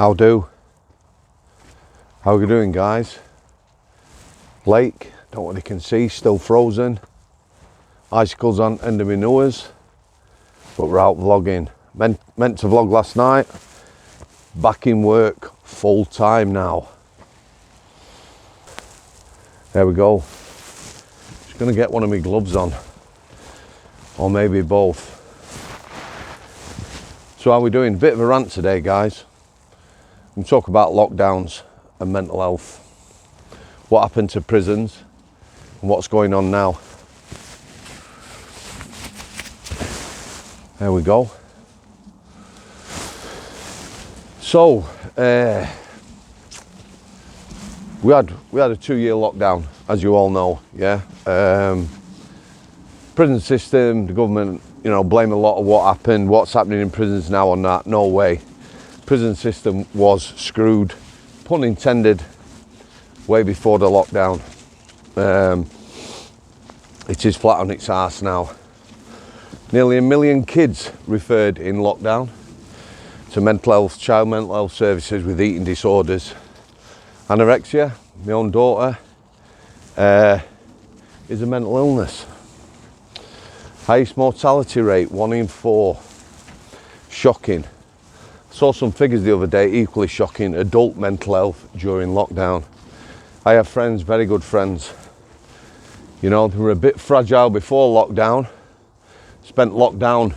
How are you doing, guys? Lake, don't know what you can see, still frozen. Icicles on end of my nose, but we're out vlogging. Meant to vlog last night. Back in work full time now. There we go. Just gonna get one of my gloves on, or maybe both. So how are we doing? Bit of a rant today, guys. I'm talking about lockdowns and mental health. What happened to prisons and what's going on now. There we go. So we had a 2-year lockdown, as you all know. Yeah. Prison system, the government, blame a lot of what happened. What's happening in prisons now on that? No way. Prison system was screwed, pun intended, way before the lockdown. It is flat on its arse now. Nearly 1 million kids referred in lockdown to child mental health services with eating disorders. Anorexia, my own daughter, is a mental illness. Highest mortality rate, 1 in 4. Shocking. Saw some figures the other day, equally shocking. Adult mental health during lockdown. I have friends, very good friends. They were a bit fragile before lockdown. Spent lockdown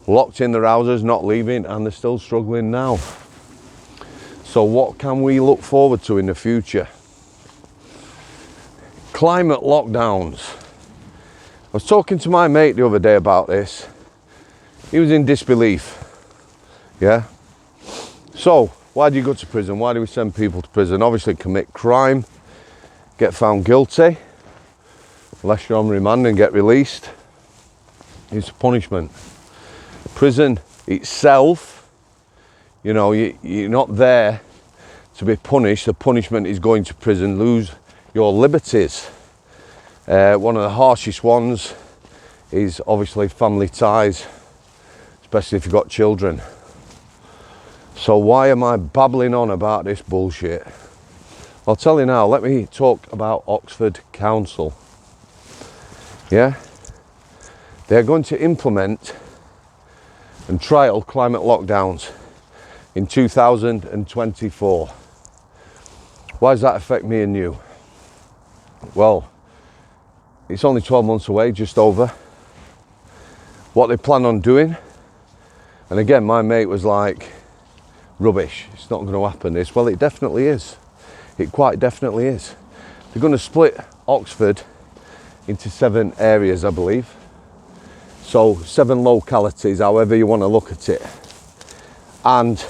locked in their houses, not leaving, and they're still struggling now. So what can we look forward to in the future? Climate lockdowns. I was talking to my mate the other day about this. He was in disbelief. Yeah. So why do you go to prison? Why do we send people to prison? Obviously commit crime, get found guilty, unless you're on remand and get released. It's a punishment. Prison itself, you're not there to be punished. The punishment is going to prison, lose your liberties. One of the harshest ones is obviously family ties, especially if you've got children. So why am I babbling on about this bullshit? I'll tell you now. Let me talk about Oxford Council. Yeah? They're going to implement and trial climate lockdowns in 2024. Why does that affect me and you? Well, it's only 12 months away, just over. What they plan on doing, and again, my mate was like, rubbish, it's not going to happen this. Well, it definitely is. It quite definitely is. They're going to split Oxford into 7 areas, I believe. So 7 localities, however you want to look at it. And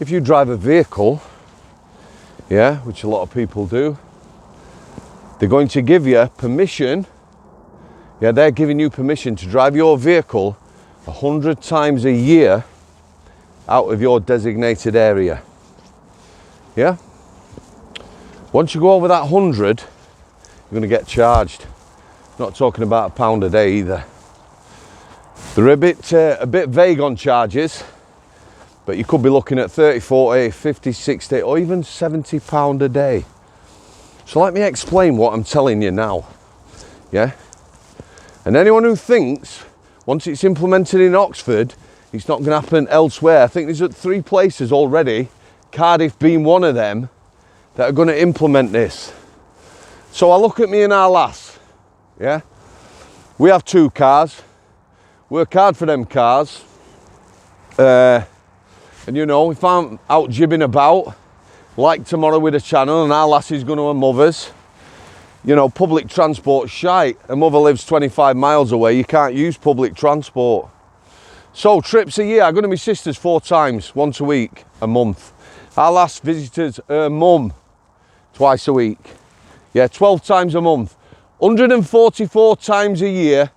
if you drive a vehicle, yeah, which a lot of people do, they're going to give you permission. Yeah, they're giving you permission to drive your vehicle 100 times a year out of your designated area. Yeah? Once you go over that 100, you're going to get charged. Not talking about £1 a day either. They're a bit vague on charges, but you could be looking at 30, 40, 50, 60, or even £70 a day. So let me explain what I'm telling you now. Yeah? And anyone who thinks once it's implemented in Oxford, it's not going to happen elsewhere. I think there's 3 places already, Cardiff being one of them, that are going to implement this. So I look at me and our lass. Yeah? We have 2 cars. Work hard for them cars. And if I'm out jibbing about, like tomorrow with a channel, and our lass is going to her mother's, public transport shite. Her mother lives 25 miles away. You can't use public transport. So trips a year. I go to my sister's 4 times, once a week, a month. Our lass visited her mum twice a week. Yeah, 12 times a month. 144 times a year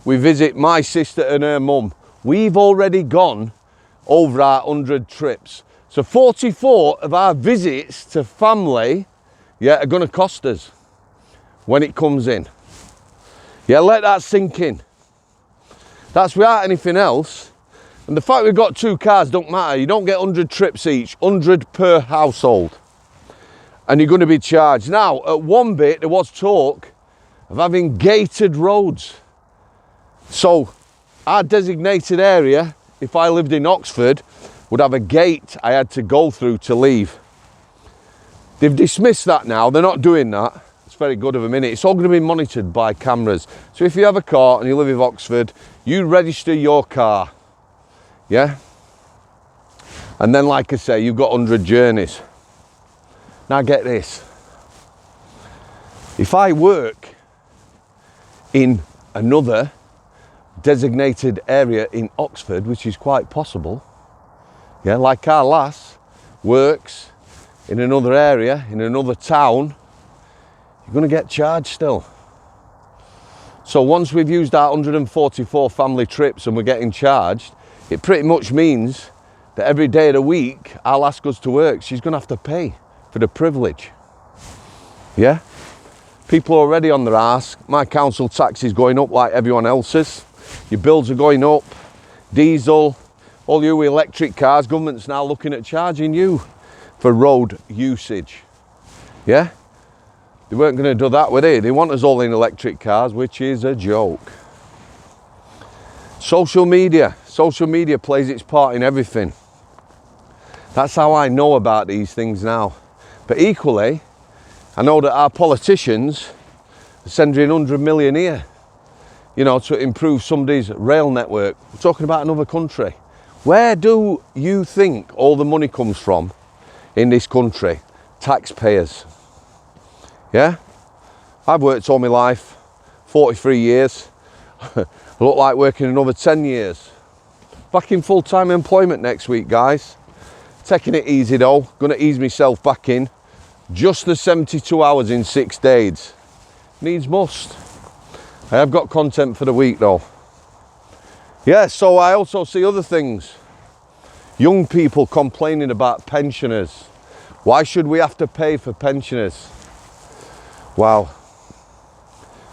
we visit my sister and her mum. We've already gone over our 100 trips. So 44 of our visits to family, yeah, are going to cost us when it comes in. Yeah, let that sink in. That's without anything else. And the fact we've got 2 cars don't matter. You don't get 100 trips each, 100 per household. And you're going to be charged. Now, at one bit, there was talk of having gated roads. So, our designated area, if I lived in Oxford, would have a gate I had to go through to leave. They've dismissed that now. They're not doing that. It's very good of a minute. It's all going to be monitored by cameras. So if you have a car and you live in Oxford, you register your car. Yeah? And then, like I say, you've got 100 journeys. Now get this. If I work in another designated area in Oxford, which is quite possible, yeah, like our lass works in another area, in another town, you're going to get charged still. So once we've used our 144 family trips and we're getting charged, it pretty much means that every day of the week our lass goes to work, she's going to have to pay for the privilege. Yeah? People are already on their arse. My council tax is going up like everyone else's. Your bills are going up. Diesel, all you electric cars, government's now looking at charging you for road usage. Yeah? They weren't going to do that, were they? They want us all in electric cars, which is a joke. Social media plays its part in everything. That's how I know about these things now. But equally, I know that our politicians are sending 100 million here, you know, to improve somebody's rail network. We're talking about another country. Where do you think all the money comes from in this country? Taxpayers. Yeah? I've worked all my life, 43 years. I look like working another 10 years. Back in full-time employment next week, guys. Taking it easy though. Gonna ease myself back in. Just the 72 hours in 6 days. Needs must. I have got content for the week though. Yeah, so I also see other things. Young people complaining about pensioners. Why should we have to pay for pensioners? Wow.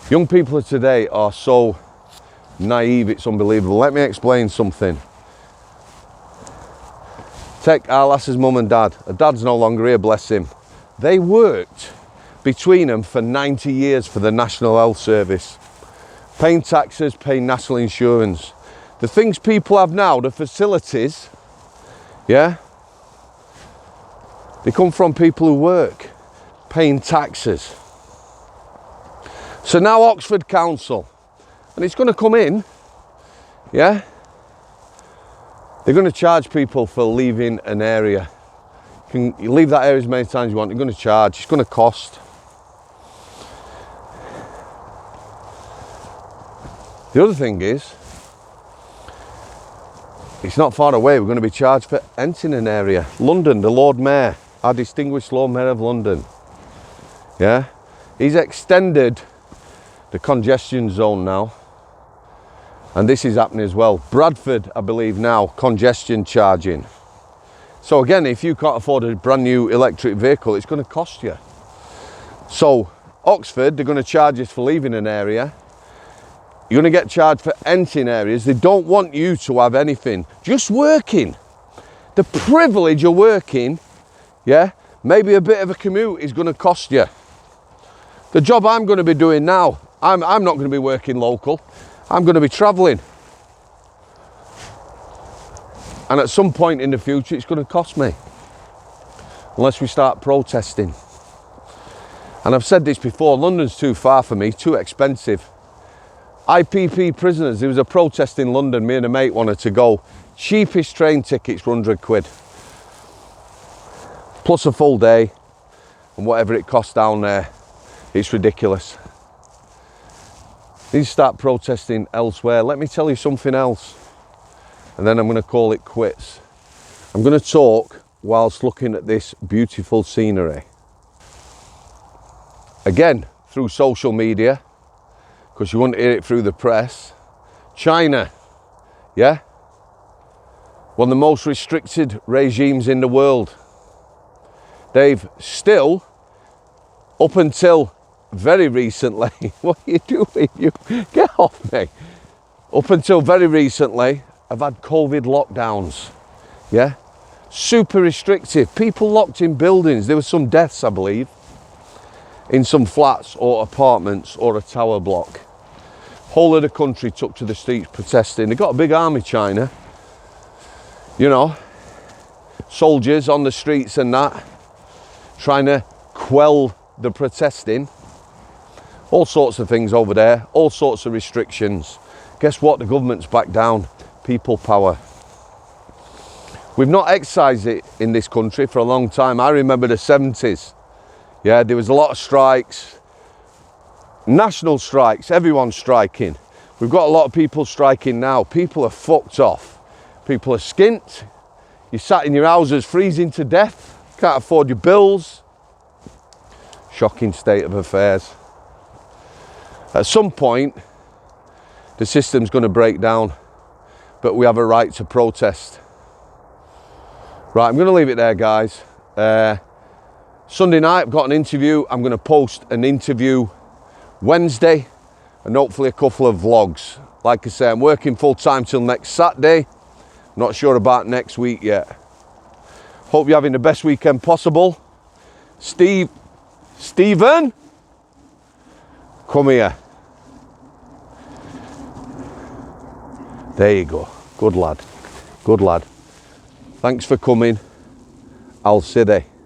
Young people of today are so naive, it's unbelievable. Let me explain something. Take our lass's mum and dad. Her dad's no longer here, bless him. They worked between them for 90 years for the National Health Service. Paying taxes, paying national insurance. The things people have now, the facilities, yeah, they come from people who work, paying taxes. So now Oxford Council, and it's going to come in, yeah, they're going to charge people for leaving an area. You can leave that area as many times as you want, you're going to charge, it's going to cost. The other thing is, it's not far away, we're going to be charged for entering an area. London, the Lord Mayor, our distinguished Lord Mayor of London, yeah, he's extended the congestion zone now, and this is happening as well. Bradford, I believe now, congestion charging. So again, if you can't afford a brand new electric vehicle, it's going to cost you. So Oxford, they're going to charge us for leaving an area. You're going to get charged for entering areas. They don't want you to have anything. Just working. The privilege of working, yeah, maybe a bit of a commute is going to cost you. The job I'm going to be doing now, I'm not going to be working local. I'm going to be travelling. And at some point in the future, it's going to cost me. Unless we start protesting. And I've said this before, London's too far for me, too expensive. IPP prisoners, there was a protest in London, me and a mate wanted to go. Cheapest train tickets for 100 quid. Plus a full day, and whatever it costs down there. It's ridiculous. Need to start protesting elsewhere. Let me tell you something else. And then I'm going to call it quits. I'm going to talk whilst looking at this beautiful scenery. Again, through social media, because you wouldn't hear it through the press. China, yeah? One of the most restricted regimes in the world. They've still, up until very recently, what are you doing? You get off me. Up until very recently, have had COVID lockdowns. Yeah? Super restrictive. People locked in buildings. There were some deaths, I believe, in some flats or apartments or a tower block. Whole of the country took to the streets protesting. They got a big army, China. You know, soldiers on the streets and that, trying to quell the protesting. All sorts of things over there, all sorts of restrictions. Guess what? The government's back down. People power. We've not excised it in this country for a long time. I remember the 70s. Yeah, there was a lot of strikes. National strikes, everyone's striking. We've got a lot of people striking now. People are fucked off. People are skint. You sat in your houses freezing to death. Can't afford your bills. Shocking state of affairs. At some point, the system's going to break down, but we have a right to protest. Right, I'm going to leave it there, guys. Sunday night, I've got an interview. I'm going to post an interview Wednesday and hopefully a couple of vlogs. Like I say, I'm working full time till next Saturday. Not sure about next week yet. Hope you're having the best weekend possible. Stephen, come here. There you go. Good lad. Good lad. Thanks for coming. I'll see you.